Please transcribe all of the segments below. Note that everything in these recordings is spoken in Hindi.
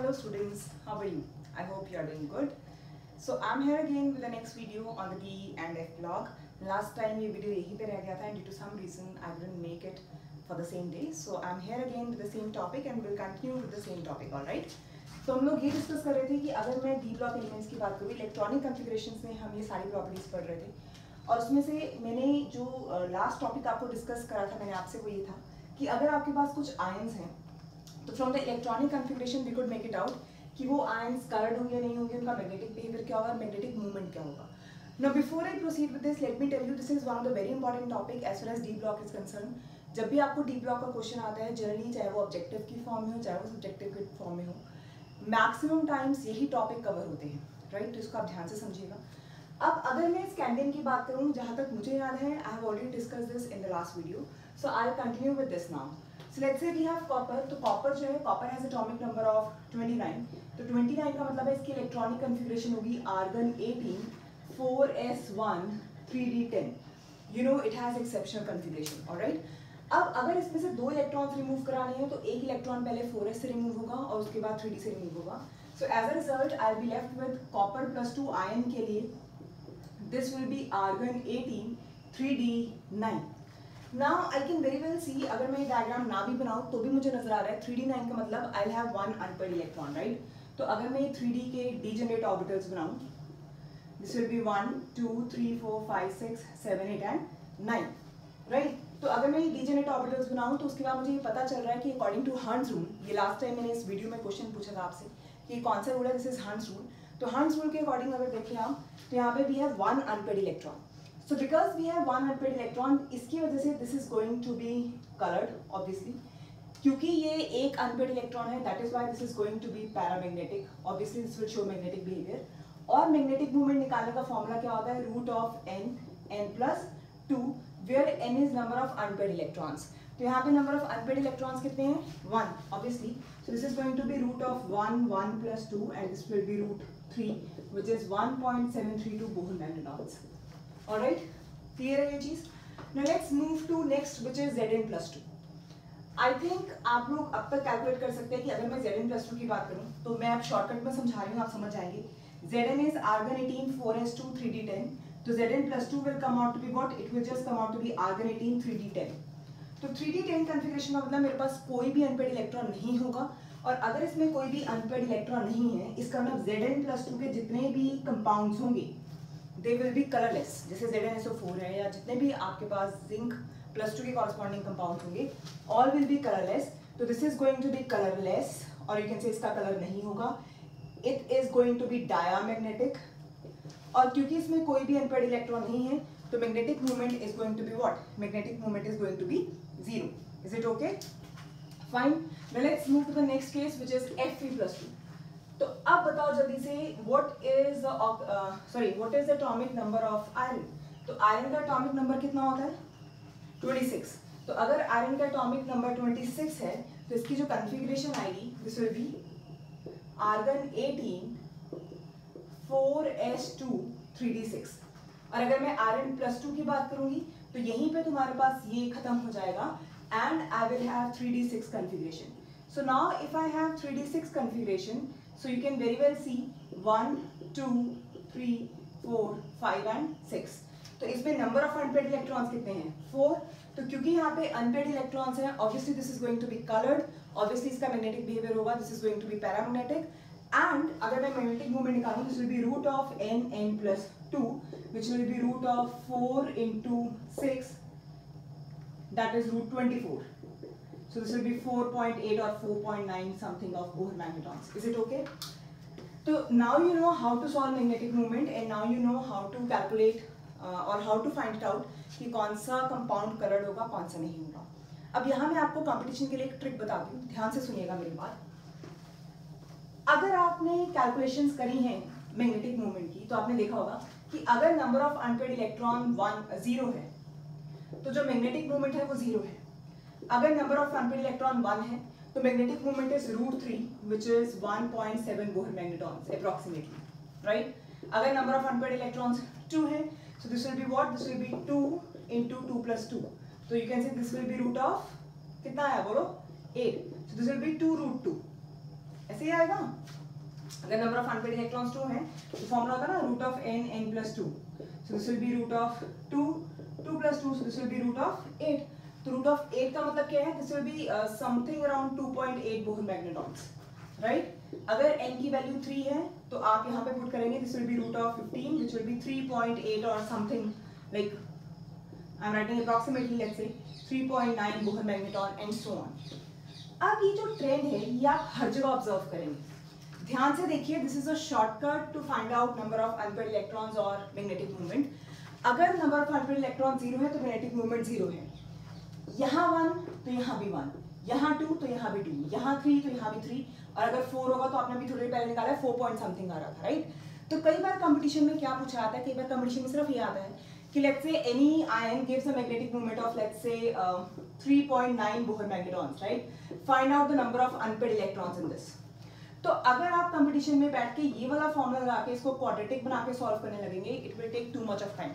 Hello students, how are you? I hope you are doing good. So I'm here again with the next video on the D and F blog. Last time ये video यहीं पे रह गया था and due to some reason I didn't make it for the same day. So I'm here again with the same topic and we'll continue with the same topic, alright? तो हम लोग ये डिस्कस कर रहे थे कि अगर मैं D ब्लॉक एलिमेंट्स की बात करूँ, इलेक्ट्रॉनिक कॉन्फ़िगरेशंस में हम ये सारी प्रॉपर्टीज पढ़ रहे थे और उसमें से मैंने जो लास्ट टॉपिक आपको डिस्कस करा था मैंने आपसे वो ये था कि अगर आपके पास कुछ आयंस हैं तो from the electronic configuration we could make it out कि वो आयंस कलर्ड होंगे या नहीं होंगे, उनका मैग्नेटिक बिहेवियर क्या होगा, मैग्नेटिक मूवमेंट क्या होगा. Now before I proceed with this let me tell you this is one of the very important topic as far as D block is concern. जब भी आपको डी ब्लॉक का क्वेश्चन आता है जनरली चाहे वो ऑब्जेक्टिव की फॉर्म में हो चाहे वो सब्जेक्टिव की फॉर्म में हो, मैक्सिमम टाइम्स यही टॉपिक कवर होते हैं, राइट? तो इसको आप ध्यान से समझिएगा. अब अगर मैं स्कैंडियम की बात करूँ, जहाँ तक मुझे याद है I have already discuss this in the last video, so I will continue with this now. So let's say we have copper. तो copper जो है, copper has atomic number of 29. तो 29 का मतलब है इसकी इलेक्ट्रॉनिक कॉन्फ़िगरेशन होगी argon 18 4s1 3d10. You know it has exceptional configuration, alright? अब अगर इसमें से दो इलेक्ट्रॉन्स रिमूव कराने हैं तो एक इलेक्ट्रॉन पहले 4s से रिमूव होगा और उसके बाद 3d से रिमूव होगा. So as a result I will be left with copper plus 2 ion के लिए this will be argon 18 3d9. Now I can very well see, अगर मैं डायग्राम ना भी बनाऊँ तो भी मुझे नजर आ रहा है 3d9 का मतलब I'll have one unpaired electron, right? तो अगर मैं 3d के degenerate orbitals बनाऊँ, this will be 1 2 3 4 5 6 7 8 and 9, right? तो अगर मैं ये degenerate orbitals बनाऊँ तो उसके बाद मुझे ये पता चल रहा है कि according to Hund's rule, ये लास्ट टाइम मैंने इस वीडियो में क्वेश्चन पूछा था आपसे कि कौन सा रूल है, दिस इज Hund's rule. तो Hund's rule के अकॉर्डिंग अगर देखें आप तो यहाँ पे we have one unpaired electron. So because we have one unpaired electron, इसकी वजह से this is going to be colored obviously. क्योंकि ये एक unpaired electron है, that is why this is going to be paramagnetic. Obviously this will show magnetic behavior. और magnetic movement निकालने का फॉर्मूला क्या होता है? root of n plus 2, where n is number of unpaired electrons. तो यहाँ पे number of unpaired electrons कितने हैं? 1 obviously. So this is going to be root of 1 plus 2 and this will be root 3, which is 1.732 Bohr magnetons. Alright, clear है ये चीज. Now let's move to next, which is Zn plus 2. I think आप लोग अब तक कैलकुलेट कर सकते हैं कि अगर मैं Zn plus 2 की बात करूँ तो मैं अब शॉर्टकट में समझा रही हूँ, आप समझ जाएंगे. Zn is argon 18 4s2 3d10. तो Zn plus 2 will come out to be what? It will just come out to be argon 18 3d10. तो 3d10 कॉन्फ़िगरेशन का मतलब मेरे पास कोई भी अनपेड इलेक्ट्रॉन नहीं होगा और अगर इसमें कोई भी अनपेड इलेक्ट्रॉन नहीं है इसका मतलब Zn plus 2 के जितने भी कंपाउंड्स होंगे they will be colorless. जैसे ZnSO4 है या जितने भी आपके पास जिंक प्लस 2 के कॉरस्पॉन्डिंग कंपाउंड होंगे all will be colorless. तो this is going to be colorless और you can say इसका कलर नहीं होगा. It is going to be diamagnetic और क्योंकि इसमें कोई भी अनपेड इलेक्ट्रॉन नहीं है तो magnetic movement is going to be what? Magnetic movement is going to be 0. Is it okay? Fine. Now let's move to the next case which is Fe plus 2. तो अब बताओ जल्दी से what is the atomic number of iron? तो आयरन का एटॉमिक नंबर कितना होता है? 26. तो अगर आयरन का एटॉमिक नंबर 26 है तो इसकी जो कॉन्फ़िगरेशन आएगी this will B argon 18 4s2 3d6. और अगर मैं आयरन प्लस 2 की बात करूंगी तो यहीं पे तुम्हारे पास ये खत्म हो जाएगा and I will have 3d6 configuration. So now if I have 3d6 configuration, so you can very well see 1 2 3 4 5 and 6. तो इसमें नंबर ऑफ अनपेड इलेक्ट्रॉन्स कितने हैं? 4. तो क्योंकि यहाँ पे अनपेड इलेक्ट्रॉन्स हैं obviously this is going to be coloured, obviously इसका मैग्नेटिक बिहेवियर होगा, this is going to be paramagnetic. And अगर मैं मैग्नेटिक मूवमेंट निकालूं this will be root of n plus 2 which will be root of 4 into 6, that is root 24. So this will be 4.8 or 4.9 something of Bohr magnetons. Is it okay? So now you know how to solve magnetic movement and now you know how to calculate or how to find it out कि कौन सा कंपाउंड कलर्ड होगा कौन सा नहीं होगा. अब यहाँ मैं आपको कंपटीशन के लिए एक ट्रिक बताती हूँ, ध्यान से सुनिएगा मेरी बात. अगर आपने कैलकुलेशंस करी हैं मैग्नेटिक मूवमेंट की तो आपने देखा होगा कि अगर नंबर ऑफ अनपेड इलेक्ट्रॉन 0 है तो जो मैग्नेटिक मूवमेंट है वो 0 है. अगर नंबर ऑफ अनपेड इलेक्ट्रॉन 1 है तो magnetic movement is √3 which is 1.7 Bohr magnetons approximately, right? अगर नंबर ऑफ अनपेड इलेक्ट्रॉन्स 2 है so this will be what? This will be 2 into 2 plus 2. So you can say this will be root of कितना आया बोलो? 8. So this will be 2 root 2. ऐसे ही आएगा। अगर नंबर ऑफ अनपेड इलेक्ट्रॉन्स 2 है तो फॉर्मूला होता है ना root of n n plus 2, so this will be root of 2 2 plus 2, so this will be root of 8. तो रूट ऑफ 8 का मतलब क्या है, this will be something around 2.8 Bohr magnetrons, right. अगर n की वैल्यू 3 है तो आप यहाँ पे पुट करेंगे, this will be root of 15 which will be 3.8 और something, like I am writing approximately let's say 3.9 Bohr magnetron and so on. अब ये जो ट्रेंड है ये आप हर जगह ऑब्जर्व करेंगे, ध्यान से देखिए। This is a shortcut to find out number of unpaid electrons और मैग्नेटिक मूवमेंट। अगर नंबर ऑफ अनपेड इलेक्ट्रॉन 0 है तो मैग्नेटिक मूवमेंट 0 है। यहाँ 1 तो यहाँ भी 1, यहाँ 2 तो यहाँ भी 2, यहाँ 3 तो यहाँ भी 3, और अगर 4 होगा तो आपने भी थोड़ी देर पहले निकाला है 4 पॉइंट समथिंग आ रहा था, राइट। तो कई बार कंपटीशन में क्या पूछा जाता है, कई बार कंपटीशन में सिर्फ ये आता है कि let's say any ion gives a magnetic movement of let's say 3.9 Bohr magnetrons, right. Find out the number of unpaired electrons in this. तो अगर आप कंपटीशन में बैठ के ये वाला फॉर्मूला लगा के इसको क्वाड्रेटिक बना के सॉल्व करने लगेंगे, it will take too much of time.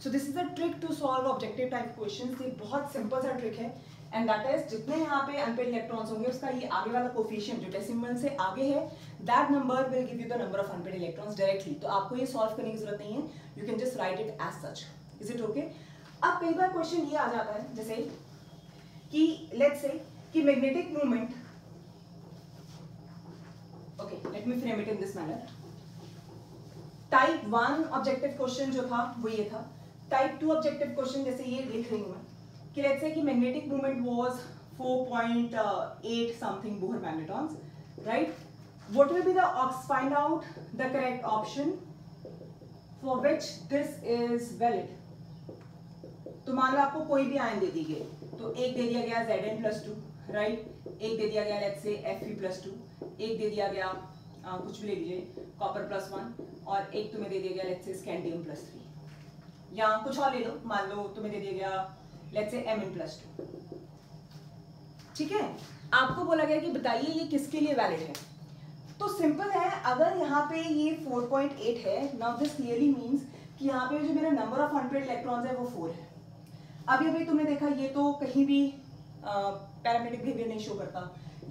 So this is a trick to solve objective type questions. ये बहुत सिंपल सा ट्रिक है, एंड दैट इज जितने यहाँ पे अनपेड इलेक्ट्रॉन्स होंगे उसका ये आगे वाला कोफिशिएंट जो डेसिमल से आगे है, that number will give you the number of unpaid electrons directly. तो आपको ये सॉल्व करने की जरूरत नहीं है, you can just write it as such. Is it okay? अब कई बार क्वेश्चन ये आ जाता है जैसे कि लेट्स से कि magnetic movement, okay let me frame it in this manner. Type 1 objective question जो था वो ये था। टाइप 2 ऑब्जेक्टिव क्वेश्चन जैसे ये लिख रही हूं मैं कि लेट्स से कि magnetic movement was 4.8 something Bohr magnetrons, right. What will be the find out the correct option for which this is valid. तो मान लो आपको कोई भी आयन दे दी गई, तो एक दे दिया गया Zn+2, राइट, एक दे दिया गया लेट्स से Fe+2, एक दे दिया गया कुछ भी ले लीजिए कॉपर +1, और एक तुम्हें दे दिया गया लेट्स से स्कैंडियम+3, या कुछ और ले लो, मान लो तुम्हें दे दिया गया लेट्स से Mn+2, ठीक है। आपको बोला गया कि बताइए ये किसके लिए वैलिड है। तो सिंपल है, अगर यहाँ पे ये 4.8 है, नाउ दिस क्लियरली मींस कि यहाँ पे जो मेरा नंबर ऑफ अनपेड इलेक्ट्रॉन्स है वो 4 है। अभी तुमने देखा ये तो कहीं भी पैरामेग्नेटिक बिहेवियर नहीं शो करता,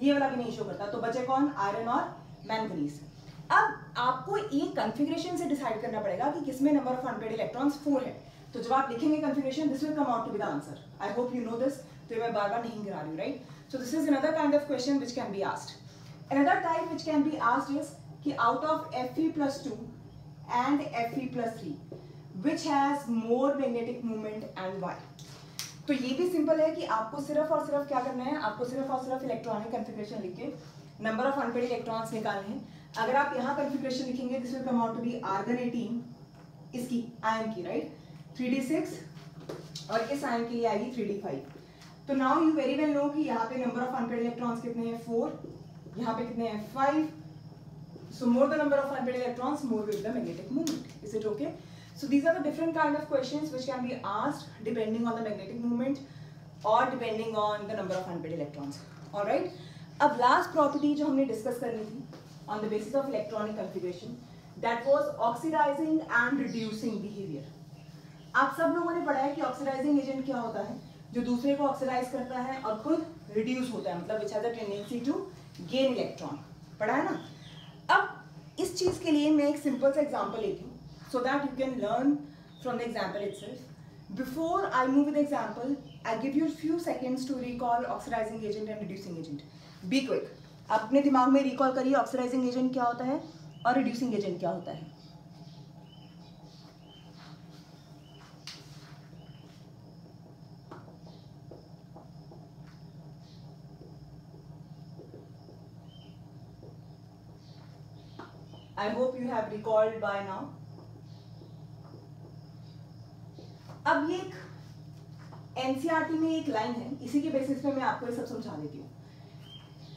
ये वाला भी नहीं शो करता, तो बचे कौन, आयरन और मैंगनीज। अब आपको ये कॉन्फ़िगरेशन से डिसाइड करना पड़ेगा कि किसमें नंबर ऑफ अनपेड इलेक्ट्रॉन्स 4 है। तो जब आप लिखेंगे configuration, this will come out to be the answer. I hope you know this, तो मैं बार-बार नहीं गिरा रही हूं, right. So this is another kind of question which can be asked. Another type which can be asked is कि out of Fe+2 and Fe+3 which has more magnetic movement and why. तो ये भी सिंपल है कि आपको सिर्फ और सिर्फ क्या करना है, आपको सिर्फ और सिर्फ इलेक्ट्रॉनिक कॉन्फ़िगरेशन लिख के नंबर ऑफ अनपेड इलेक्ट्रॉन्स निकालने हैं। अगर आप यहाँ कॉन्फ़िगरेशन लिखेंगे, this will come out to be argon 18 इसकी आयन की, राइट, 3d6, और इस आयन के लिए आएगी 3d5। तो now you very well know कि यहाँ पे नंबर ऑफ अनपेड इलेक्ट्रॉन्स कितने हैं, 4, यहाँ पे कितने हैं, 5। So more the number of unpaid electrons, more will the magnetic movement. Is it okay? So these are the different kind of questions which can be asked depending on the magnetic movement or depending on the number of unpaired electrons. All right. अब last property जो हमने discuss करनी थी on the basis of electronic configuration, that was oxidizing and reducing behavior. आप सब लोगों ने पढ़ा है कि oxidizing agent क्या होता है, जो दूसरे को oxidize करता है और खुद reduce होता है, मतलब which has a tendency to gain electron. पढ़ा है ना? अब इस चीज के लिए मैं एक simple सा example लेती हूँ, so that you can learn from the example itself. Before I move with the example, I give you a few seconds to recall oxidizing agent and reducing agent. Be quick. अपने दिमाग में recall करिए oxidizing agent क्या होता है और reducing agent क्या होता है। I hope you have recalled by now. अब ये एक एनसीईआरटी में एक लाइन है, इसी के बेसिस पे मैं आपको ये सब समझा देती हूँ।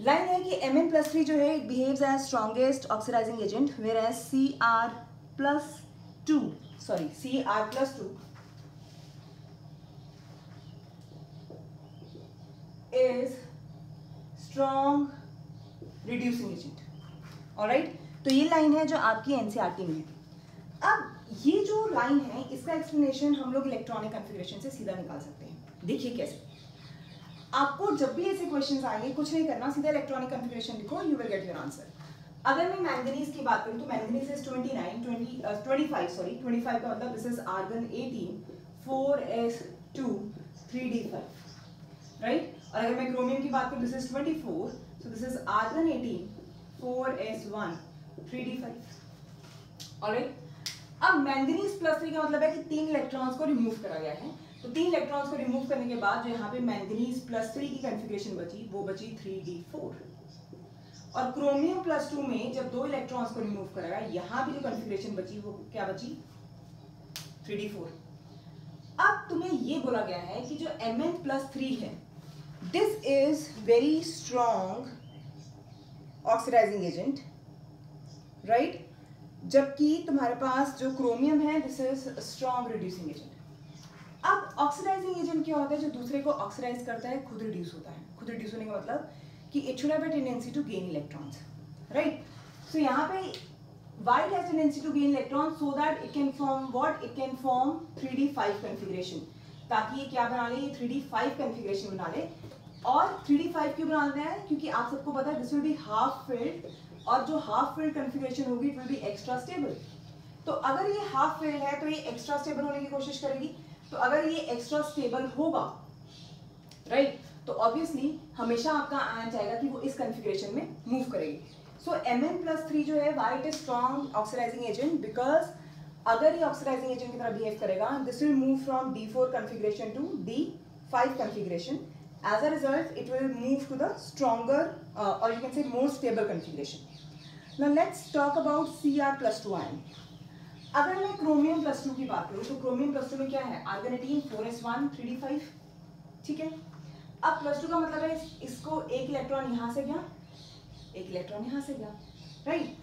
लाइन है कि Mn+3 जो है it behaves as strongest oxidizing agent, whereas Cr+2 is strong reducing agent. Alright, तो ये लाइन है जो आपकी एनसीईआरटी में है। अब ये जो लाइन है इसका एक्सप्लेनेशन हम लोग इलेक्ट्रॉनिक कॉन्फ़िगरेशन से सीधा निकाल सकते हैं। देखिए कैसे। आपको जब भी ऐसे क्वेश्चंस आएंगे कुछ नहीं करना, सीधा इलेक्ट्रॉनिक कॉन्फ़िगरेशन लिखो, you will get your answer. अगर मैं मैंगनीज की बात करूं तो मैंगनीज इज 25 का मतलब this is argon 18 4s2 3d5, right. और अगर मैं क्रोमियम की बात करूं this is 24, so this is argon 18 4s1 3d5, alright. अब मैंगनीज +3 का मतलब है कि 3 इलेक्ट्रॉन्स को रिमूव करा गया है, तो 3 इलेक्ट्रॉन्स को रिमूव करने के बाद जो यहाँ पे मैंगनीज +3 की कॉन्फ़िगरेशन बची वो बची 3d4, और क्रोमियम +2 में जब 2 इलेक्ट्रॉन्स को रिमूव करा गया, यहाँ भी जो कॉन्फ़िगरेशन बची वो क्या बची 3d4। अब तुम्हें ये बोला गया है कि जो Mn+3 है this is very strong oxidising agent, right, जबकि तुम्हारे पास जो क्रोमियम है this is strong reducing agent. अब ऑक्सीडाइजिंग एजेंट क्या होता है, जो दूसरे को ऑक्सीडाइज करता है खुद रिड्यूस होता है। खुद रिड्यूस होने का मतलब कि it should have a tendency to gain electrons, right. So यहाँ पे white has tendency to gain electrons so that it can form what, it can form 3d5 configuration, ताकि ये क्या बना ले, ये 3d5 configuration बना ले। और 3d5 क्यों बनाते हैं, क्योंकि आप सबको पता है this will be half filled, और जो हाफ फिल्ड कॉन्फ़िगरेशन होगी it will be extra stable. तो अगर ये हाफ फिल्ड है तो ये एक्स्ट्रा स्टेबल होने की कोशिश करेगी, तो अगर ये एक्स्ट्रा स्टेबल होगा, राइट, तो ऑब्वियसली हमेशा आपका आना चाहेगा कि वो इस कॉन्फ़िगरेशन में मूव करेगी। सो Mn+3 जो है why it is strong oxidising agent, because अगर ये ऑक्सीडाइजिंग एजेंट की तरह बिहेव करेगा this will move from D4 configuration to D5 configuration. As a result, it will move to the stronger or you can say more stable configuration. Now let's talk about Cr+2 ion. अगर मैं क्रोमियम +2 की बात करूँ तो क्रोमियम +2 में क्या है, आर्गन 18 4s1 3d5, ठीक है। अब +2 का मतलब है इसको एक इलेक्ट्रॉन यहाँ से गया, एक इलेक्ट्रॉन यहाँ से गया, राइट।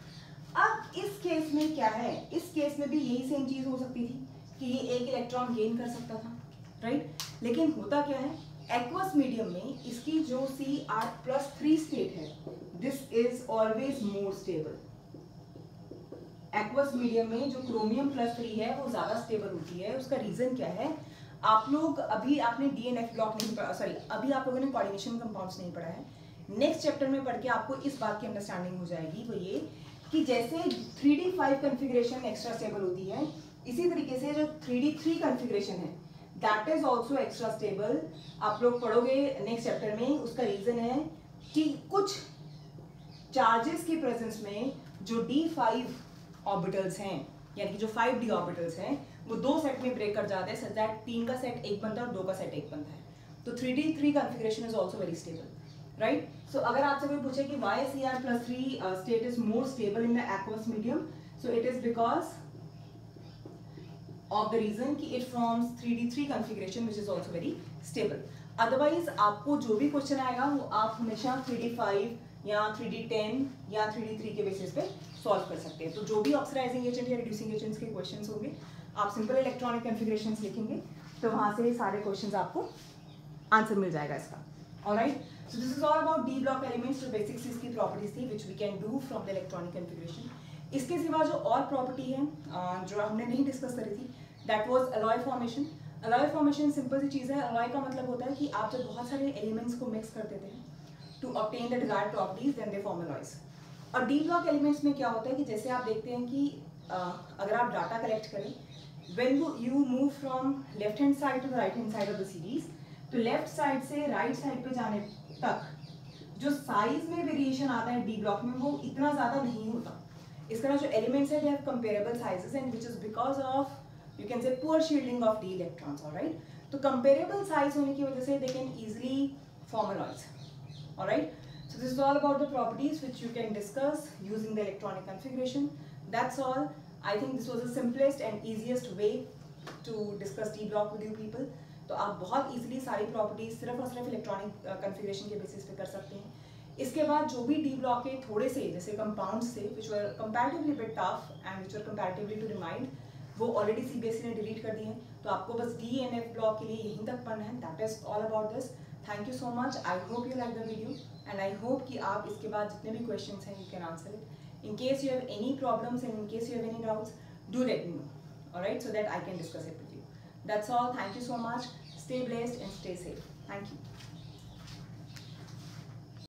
अब इस केस में क्या है, इस केस में भी यही सेम चीज हो सकती थी कि ये एक इलेक्ट्रॉन गेन कर सकता था, राइट। लेकिन होता क्या है, एक्वस मीडियम में इसकी जो Cr+3 स्टेट है this is always more stable. Aqueous medium में जो क्रोमियम +3 है वो ज्यादा स्टेबल होती है। उसका रीजन क्या है, आप लोग अभी आपने DNF ब्लॉक नहीं पढ़ा, सॉरी अभी आप लोगों ने कोऑर्डिनेशन कंपाउंड्स नहीं पढ़ा है, नेक्स्ट चैप्टर में पढ़ के आपको इस बात की अंडरस्टैंडिंग हो जाएगी, वो ये कि जैसे 3d5 कॉन्फ़िगरेशन एक्स्ट्रा स्टेबल होती है, इसी तरीके से जो 3d3 कॉन्फ़िगरेशन है that is also extra stable. आप लोग पढ़ोगे नेक्स्ट चैप्टर में। उसका रीजन है कि कुछ चार्जेस की प्रेजेंस में जो D5 ऑर्बिटल्स हैं, यानी कि जो 5d ऑर्बिटल्स हैं, वो 2 सेट में ब्रेक कर जाते हैं, सच दैट 3 का सेट 1 बनता है और 2 का सेट 1 बनता है। तो 3d3 configuration is also very stable, right. So अगर आपसे कोई पूछे कि why Cr+3 state is more stable in the aqueous medium, so it is because of the reason कि it forms 3d3 configuration which is also very stable. Otherwise आपको जो भी क्वेश्चन आएगा वो आप हमेशा 3d5 या 3d10 या 3d3 के बेसिस पे सॉल्व कर सकते हैं। तो जो भी ऑक्सीडाइजिंग एजेंट या रिड्यूसिंग एजेंट्स के क्वेश्चंस होंगे आप सिंपल इलेक्ट्रॉनिक कॉन्फ़िगरेशंस लिखेंगे तो वहाँ से सारे क्वेश्चंस आपको आंसर मिल जाएगा इसका। Alright, so this is all about D block elements. जो बेसिक्स इसकी प्रॉपर्टीज थी which we can do from the electronic configuration. इसके सिवा जो और प्रॉपर्टी है जो हमने नहीं डिस्कस करी थी that was alloy formation. Alloy formation simple सी चीज़ है। अलॉय का मतलब होता है कि आप जब बहुत सारे एलिमेंट्स को मिक्स कर देते हैं to obtain the desired properties then they form alloys. और डी ब्लॉक एलिमेंट्स में क्या होता है कि जैसे आप देखते हैं कि अगर आप डाटा कलेक्ट करें when you move from left hand side to the right hand side of the series, तो लेफ्ट साइड से राइट साइड पे जाने तक जो साइज में वेरिएशन आता है डी ब्लॉक में वो इतना ज़्यादा नहीं होता। इस तरह जो एलिमेंट्स है they have comparable sizes and which is because of you can say poor shielding of D electrons. Alright, तो कंपेरेबल साइज होने की वजह से they can easily form alloys. Alright, so this is all about the properties which you can discuss using the electronic configuration. That's all. I think this was the simplest and easiest way to discuss D block with you people. तो आप बहुत easily सारी properties सिर्फ और सिर्फ electronic configuration के basis पे कर सकते हैं। इसके बाद जो भी D block के थोड़े से जैसे compounds थे which were comparatively bit tough and which were comparatively to remind, वो already CBSE ने delete कर दिए हैं। तो आपको बस D and F block के लिए यहीं तक पढ़ना है। That is all about this. Thank you so much. I hope you like the video and I hope कि आप इसके बाद जितने भी questions हैं you can answer it. In case you have any problems and in case you have any doubts, do let me know. Alright, so that I can discuss it with you. That's all. Thank you so much. Stay blessed and stay safe. Thank you.